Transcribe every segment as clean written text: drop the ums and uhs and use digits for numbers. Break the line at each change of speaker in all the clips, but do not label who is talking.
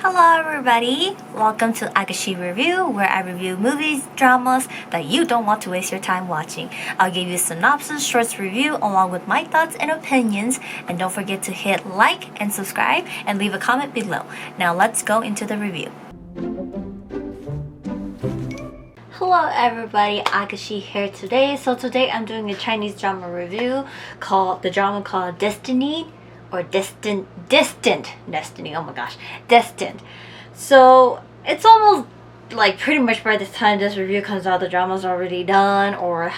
Hello everybody! Welcome to Agashi Review, where I review movies, dramas that you don't want to waste your time watching. I'll give you a synopsis, shorts review along with my thoughts and opinions, and don't forget to hit like and subscribe and leave a comment below. Now let's go into the review. Hello everybody, Agashi here today. So today I'm doing a Chinese drama review called Destined or Destined, Destiny, oh my gosh, Destined. So it's almost like pretty much by the time this review comes out, the drama's already done or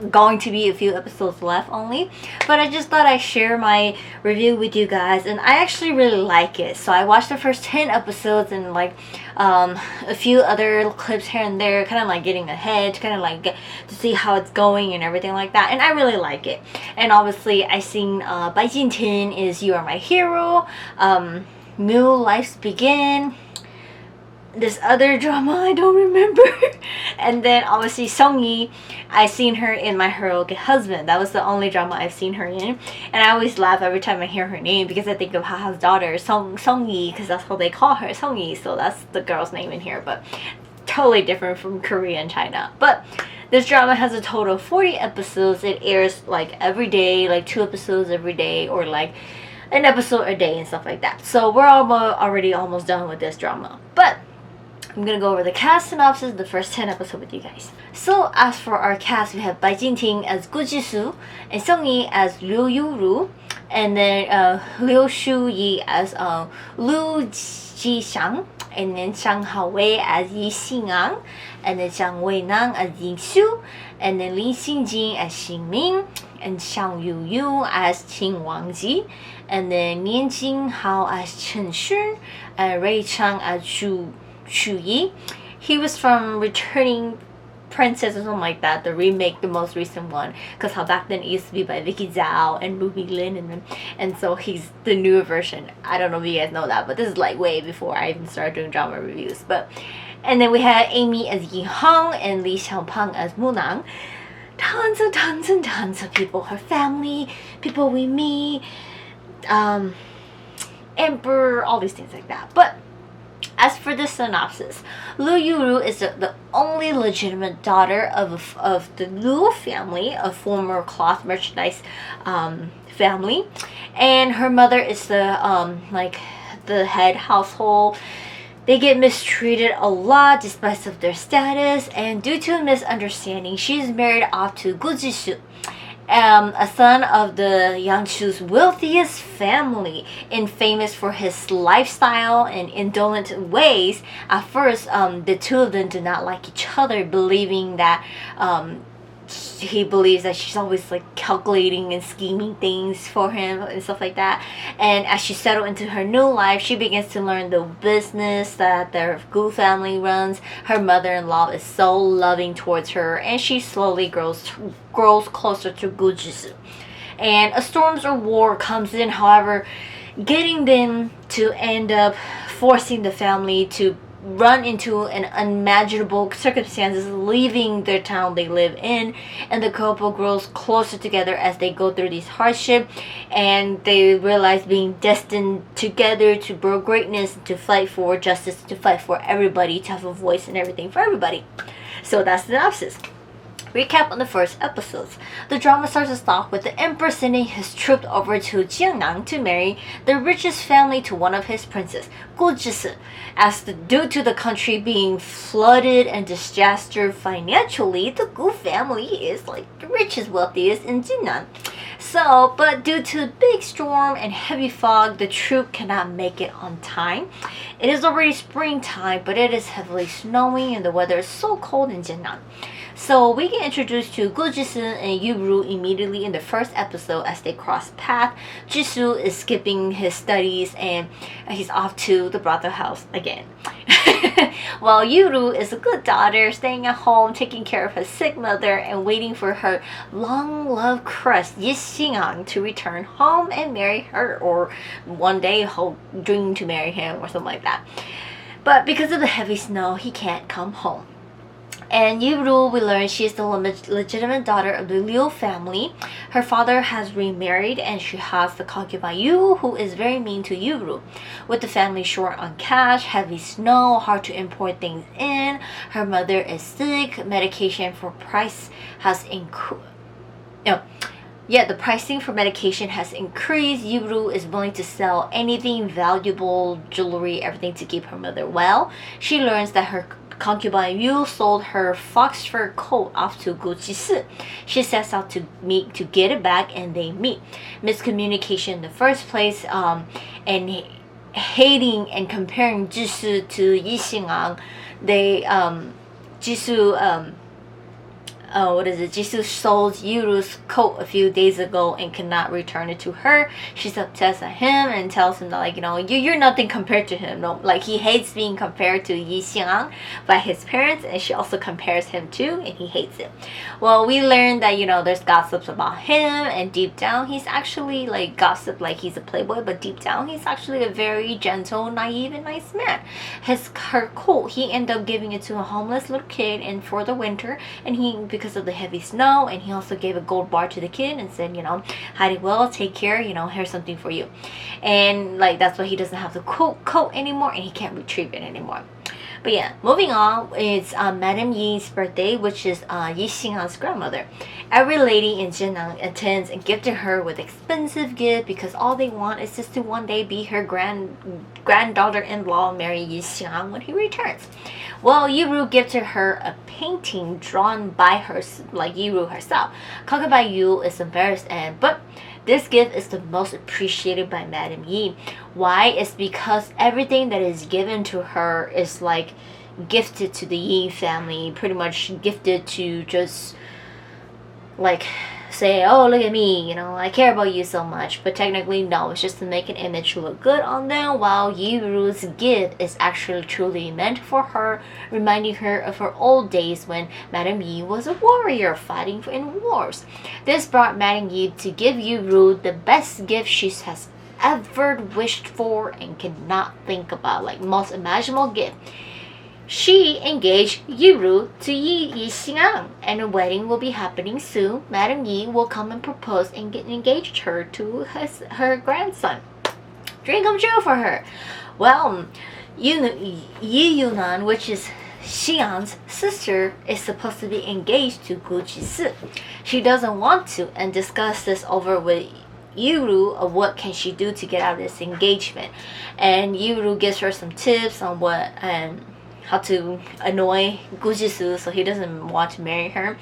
going to be a few episodes left only, but I just thought I'd share my review with you guys, and I actually really like it. So I watched the first 10 episodes and like a few other clips here and there, kind of like getting ahead, kind of like get to see how it's going and everything like that, and I really like it. And obviously I seen Bai Jin is You Are My Hero, New Lives Begin, this other drama I don't remember, and then obviously Song-yi, I seen her in My Heroic Husband. That was the only drama I've seen her in, and I always laugh every time I hear her name because I think of Haha's daughter, Song-yi, because that's how they call her, Song-yi, so that's the girl's name in here, but totally different from Korea and China. But this drama has a total of 40 episodes. It airs like every day, like 2 episodes every day, or like an episode a day and stuff like that. So we're already almost done with this drama, but I'm gonna go over the cast synopsis, the first 10 episodes with you guys. So as for our cast, we have Bai Jin as Gu Jisoo, and Song-yi as Liu Yu-ru, and then Liu Shu-yi as Lu Ji-xiang, and then Zhang Hao-wei as Yi Xingang, and then Zhang Wei-nang as Ying Xu, and then Lin Xinjin as Xin Ming, and Xiang Yu-yu as Qin Wangji, and then Nian Jinghao as Chen Xun, and Ray Chang as Zhu Yi. He was from Returning Princess or something like that, the remake, the most recent one, because how back then it used to be by Vicky Zhao and Ruby Lin, and so he's the newer version. I don't know if you guys know that, but this is like way before I even started doing drama reviews. And then we had Amy as Yi Hong and Li Xiaopeng as Munang. Tons and tons of people, her family, people we meet, Emperor, all these things like that. But as for the synopsis, Liu Yu-ru is the only legitimate daughter of the Liu family, a former cloth merchandise family, and her mother is the head household. They get mistreated a lot despite of their status, and due to a misunderstanding, she's married off to Gu Jisoo, a son of the Yangshu's wealthiest family and famous for his lifestyle and indolent ways. At first, the two of them do not like each other, believing that he believes that she's always like calculating and scheming things for him and stuff like that. And as she settled into her new life, she begins to learn the business that their Gu family runs. Her mother-in-law is so loving towards her, and she slowly grows closer to Gu Jisoo. And a storms or war comes in, however, getting them to end up forcing the family to run into an unimaginable circumstances, leaving their town they live in, and the couple grows closer together as they go through these hardship, and they realize being destined together to grow greatness, to fight for justice, to fight for everybody, to have a voice and everything for everybody. So that's the synopsis. Recap on the first episodes. The drama starts off with the emperor sending his troops over to Jiangnan to marry the richest family to one of his princes, Gu Jisoo. Due to the country being flooded and disaster financially, the Gu family is like the richest, wealthiest in Jiangnan. So, but due to big storm and heavy fog, the troop cannot make it on time. It is already springtime, but it is heavily snowing and the weather is so cold in Jiangnan. So we get introduced to Gu Jisoo and Yu-ru immediately in the first episode as they cross paths. Jisoo is skipping his studies and he's off to the brothel house again. While Yu-ru is a good daughter, staying at home, taking care of her sick mother, and waiting for her long-loved crush, Yi Xingang, to return home and marry her, or one day he'll dream to marry him or something like that. But because of the heavy snow, he can't come home. And Yuru, we learn she is the legitimate daughter of the Liu family. Her father has remarried and she has the concubine Yu, who is very mean to Yuru. With the family short on cash, heavy snow, hard to import things in, her mother is sick, medication for price has increased. Yeah, the pricing for medication has increased. Yuru is willing to sell anything valuable, jewelry, everything to keep her mother well. She learns that her concubine Yu sold her fox fur coat off to Guqi. She sets out to get it back, and they meet. Miscommunication in the first place, and hating and comparing Jisoo to Yi Xingang. They Jisoo Jisoo sold Yuru's coat a few days ago and cannot return it to her. She's upset at him and tells him that, like, you're nothing compared to him. No, like, he hates being compared to Yi Xiang by his parents, and she also compares him too, and he hates it. Well, we learned that, there's gossips about him, and deep down he's actually, like, gossip like he's a playboy, but deep down he's actually a very gentle, naive, and nice man. Her coat, he ended up giving it to a homeless little kid and for the winter, and because of the heavy snow, and he also gave a gold bar to the kid and said, hide it well, take care, here's something for you. And like, that's why he doesn't have the coat anymore, and he can't retrieve it anymore. But yeah, moving on, it's Madame Yi's birthday, which is Yi Xingang's grandmother. Every lady in Zhenang attends and gifted her with expensive gift because all they want is just to one day be her granddaughter-in-law, marry Yi Xingang when he returns. Well, Yuru gifted her a painting drawn by her, like Yuru herself. Concubine Yu is embarrassed, but this gift is the most appreciated by Madame Yi. Why? It's because everything that is given to her is like gifted to the Yi family, pretty much gifted to just like say, oh, look at me, I care about you so much. But technically, no, it's just to make an image look good on them, while Yuru's gift is actually truly meant for her, reminding her of her old days when Madame Yi was a warrior fighting in wars. This brought Madame Yi to give Yuru the best gift she has ever wished for and cannot think about, like most imaginable gift. She engaged Yuru to Yi Xingang, and a wedding will be happening soon. Madame Yi will come and propose and engage her to her grandson. Dream come true for her. Well, Yi Yunan, which is Xiang's sister, is supposed to be engaged to Guqi. She doesn't want to, and discusses over with Yuru of what can she do to get out of this engagement. And Yuru gives her some tips on what how to annoy Gujisu so he doesn't want to marry her,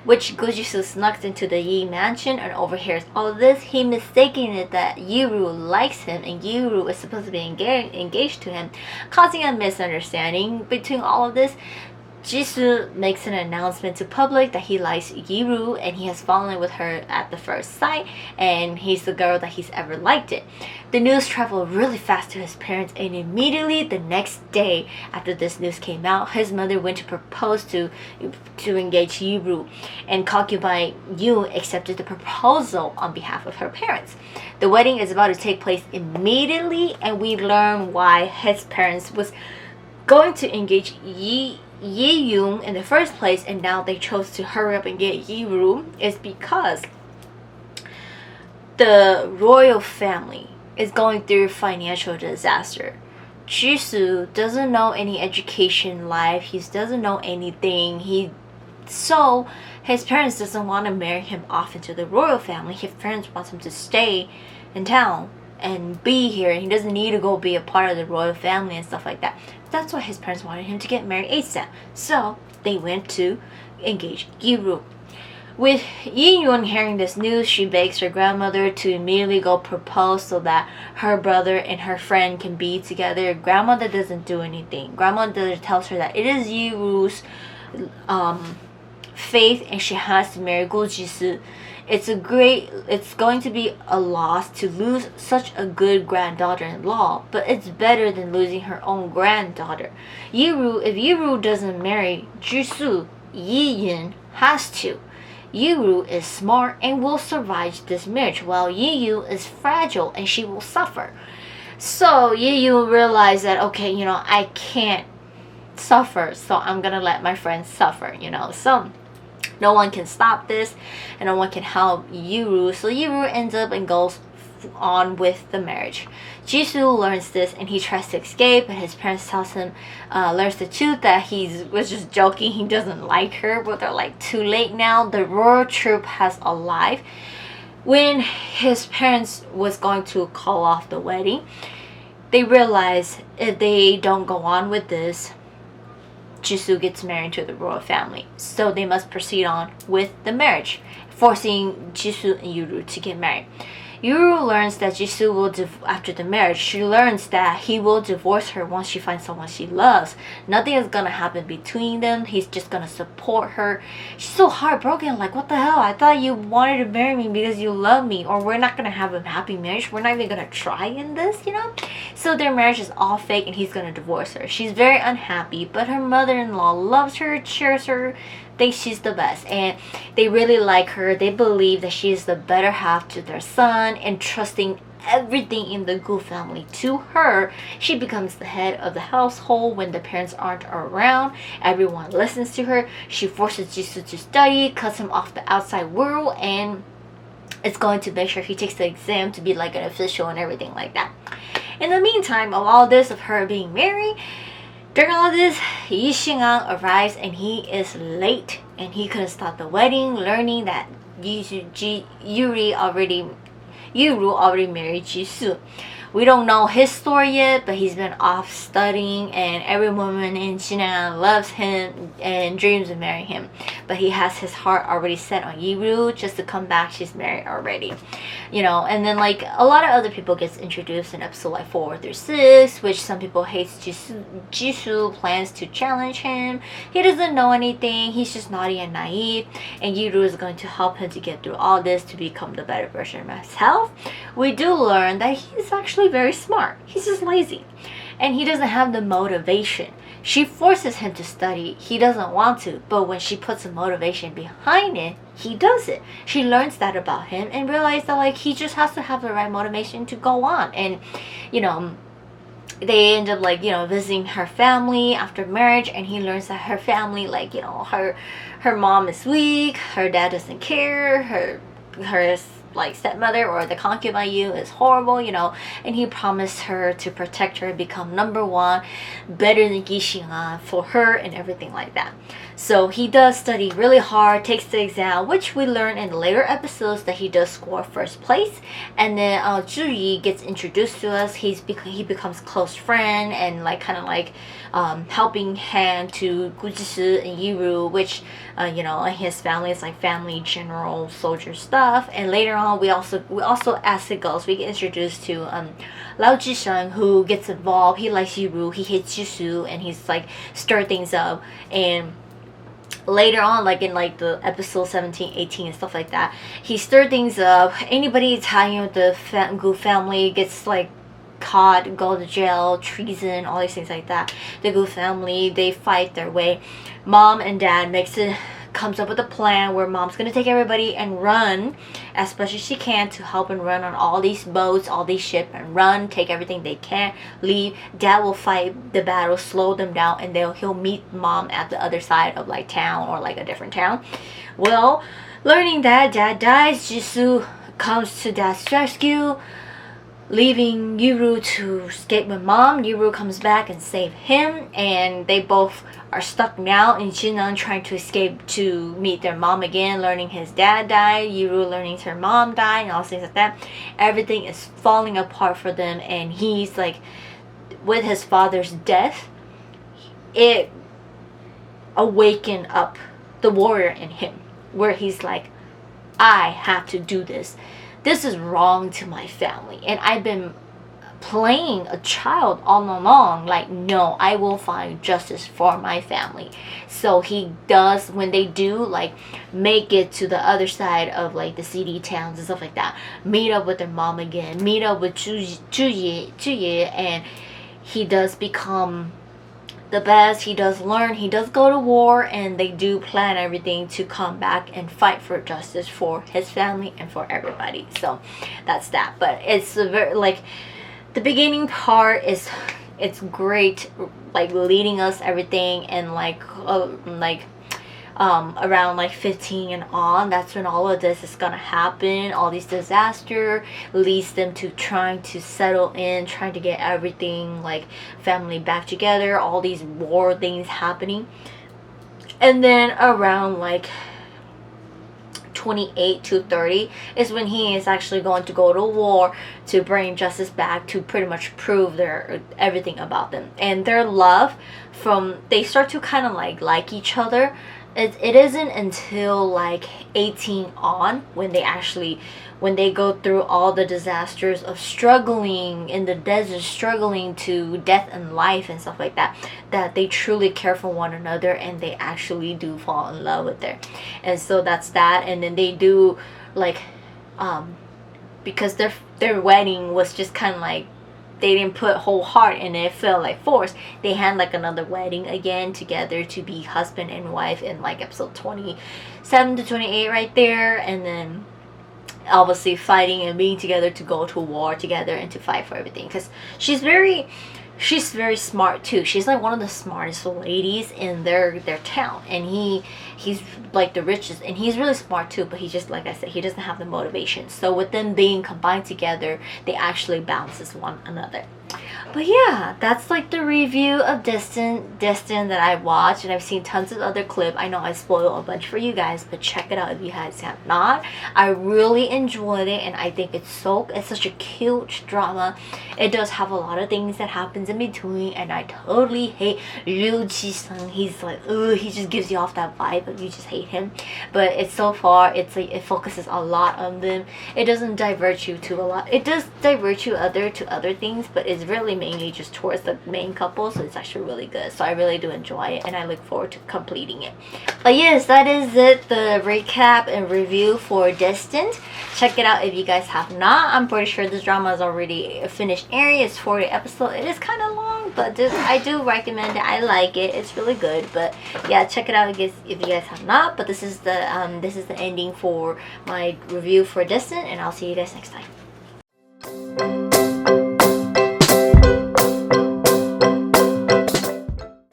which Gujisu snuck into the Yi mansion and overhears all of this. He mistaking it that Yuru likes him and Yuru is supposed to be engaged to him, causing a misunderstanding. Between all of this, Jisoo makes an announcement to public that he likes Yuru and he has fallen with her at the first sight, and he's the girl that he's ever liked it. The news traveled really fast to his parents, and immediately the next day after this news came out, his mother went to propose to engage Yuru, and concubine Yu accepted the proposal on behalf of her parents. The wedding is about to take place immediately, and we learn why his parents was going to engage Yi Yung in the first place, and now they chose to hurry up and get Yuru, is because the royal family is going through financial disaster. Jisoo doesn't know any education life, he doesn't know anything, so his parents doesn't want to marry him off into the royal family. His parents want him to stay in town and be here, and he doesn't need to go be a part of the royal family and stuff like that. That's why his parents wanted him to get married ASAP. So they went to engage Yuru. With Yi Yun hearing this news, she begs her grandmother to immediately go propose so that her brother and her friend can be together. Grandmother doesn't do anything. Grandmother tells her that it is Yuru's faith and she has to marry Gujisu. It's going to be a loss to lose such a good granddaughter-in-law, but it's better than losing her own granddaughter. If Yuru doesn't marry Jisoo, Yi Yun has to. Yuru is smart and will survive this marriage, while Yiyu is fragile and she will suffer. So Yiyu realized that, okay, I can't suffer, so I'm gonna let my friends suffer, you know. So no one can stop this, and no one can help Yuru. So Yuru ends up and goes on with the marriage. Jisoo learns this and he tries to escape, but his parents tells him, learns the truth that he was just joking. He doesn't like her, but they're like, too late now. The royal troop has arrived. When his parents was going to call off the wedding, they realize if they don't go on with this, Jisoo gets married to the royal family. So they must proceed on with the marriage, forcing Jisoo and Yuru to get married. Yuru learns that Jisoo will, after the marriage, she learns that he will divorce her once she finds someone she loves. Nothing is gonna happen between them. He's just gonna support her. She's so heartbroken, like, what the hell? I thought you wanted to marry me because you love me, or we're not gonna have a happy marriage. We're not even gonna try in this, you know? So their marriage is all fake and he's gonna divorce her. She's very unhappy, but her mother-in-law loves her, cheers her, thinks she's the best, and they really like her. They believe that she is the better half to their son, and trusting everything in the Gu family to her. She becomes the head of the household when the parents aren't around. Everyone listens to her. She forces Jisoo to study, cuts him off the outside world, and it's going to make sure he takes the exam to be like an official and everything like that. In the meantime of all this, of her being married, during all this, Yi Xingang arrives and he is late and he couldn't start the wedding, learning that Yuru already married Jisoo. We don't know his story yet, but he's been off studying, and every woman in Xinjiang loves him and dreams of marrying him. But he has his heart already set on Yiru just to come back. She's married already, you know. And then like a lot of other people gets introduced in episode like 4 through 6, which some people hate. Jisoo plans to challenge him. He doesn't know anything. He's just naughty and naive, and Yiru is going to help him to get through all this to become the better version of himself. We do learn that he's actually very smart. He's just lazy and he doesn't have the motivation. She forces him to study. He doesn't want to, but when she puts a motivation behind it, he does it. She learns that about him and realizes that like he just has to have the right motivation to go on. And you know, they end up like, you know, visiting her family after marriage, and he learns that her family, like, you know, her mom is weak, her dad doesn't care, her like stepmother or the concubine is horrible, you know, and he promised her to protect her, become #1, better than Gixingan for her and everything like that. So he does study really hard, takes the exam, which we learn in the later episodes that he does score first place. And then Zhuyi gets introduced to us. He becomes close friend and like kind of like helping hand to Gujisu and Yiru, which you know, his family is like family general soldier stuff. And later on we also as it goes, we get introduced to Lao Jisheng, who gets involved. He likes Yiru, he hates Jisoo, and he's like stir things up. And later on, like in like the episode 17, 18 and stuff like that, he stirred things up. Anybody Italian with the Gu family gets like caught, go to jail, treason, all these things like that. The Gu family, they fight their way. Mom and dad comes up with a plan where mom's gonna take everybody and run as much as she can to help and run on all these boats, all these ships, and run, take everything they can, leave. Dad will fight the battle, slow them down, and he'll meet mom at the other side of like town or like a different town. Well, learning that dad dies, Jisoo comes to dad's rescue, leaving Yiru to escape with mom. Yiru comes back and save him, and they both are stuck now in Jinan trying to escape to meet their mom again, learning his dad died, Yiru learning her mom died, and all things like that. Everything is falling apart for them, and he's like, with his father's death, it awakened up the warrior in him, where he's like, I have to do this. This is wrong to my family, and I've been playing a child all along. Like, no, I will find justice for my family. So he does, when they do like make it to the other side of like the CD towns and stuff like that, meet up with their mom again, meet up with Zhuye, and he does become the best. He does learn, he does go to war, and they do plan everything to come back and fight for justice for his family and for everybody. So that's that. But it's a very like, the beginning part is it's great, like leading us everything, and around like 15 and on, that's when all of this is gonna happen. All these disaster leads them to trying to settle in, trying to get everything like family back together, all these war things happening. And then around like 28 to 30 is when he is actually going to go to war to bring justice back, to pretty much prove their everything about them. And their love, from they start to kind of like each other. It isn't until like 18 on, when they go through all the disasters of struggling in the desert, struggling to death and life and stuff like that, that they truly care for one another, and they actually do fall in love with her. And so that's that. And then they do like because their wedding was just kind of like, they didn't put whole heart in it, it felt like forced. They had like another wedding again together to be husband and wife in like episode 27 to 28 right there. And then obviously fighting and being together to go to war together and to fight for everything, because she's very smart too. She's like one of the smartest ladies in their town, and he's like the richest, and he's really smart too, but he just, like I said, he doesn't have the motivation. So with them being combined together, they actually balances one another. But yeah, that's like the review of Destined that I watched, and I've seen tons of other clips. I know I spoiled a bunch for you guys, but check it out if you guys have not. I really enjoyed it, and I think it's such a cute drama. It does have a lot of things that happens in between, and I totally hate Liu Ji-sung. He's like, ugh, he just gives you off that vibe, but you just hate him. But it's so far, it's like it focuses a lot on them. It doesn't divert you to a lot. It does divert you to other things, but it's really mainly just towards the main couple, so it's actually really good. So I really do enjoy it, and I look forward to completing it. But yes, that is it, the recap and review for Destined. Check it out if you guys have not. I'm pretty sure this drama is already finished airing. It's 40 episodes. It is kind of long, but I do recommend it. I like it. It's really good. But yeah, check it out if you guys have not. But this is the ending for my review for Destined, and I'll see you guys next time.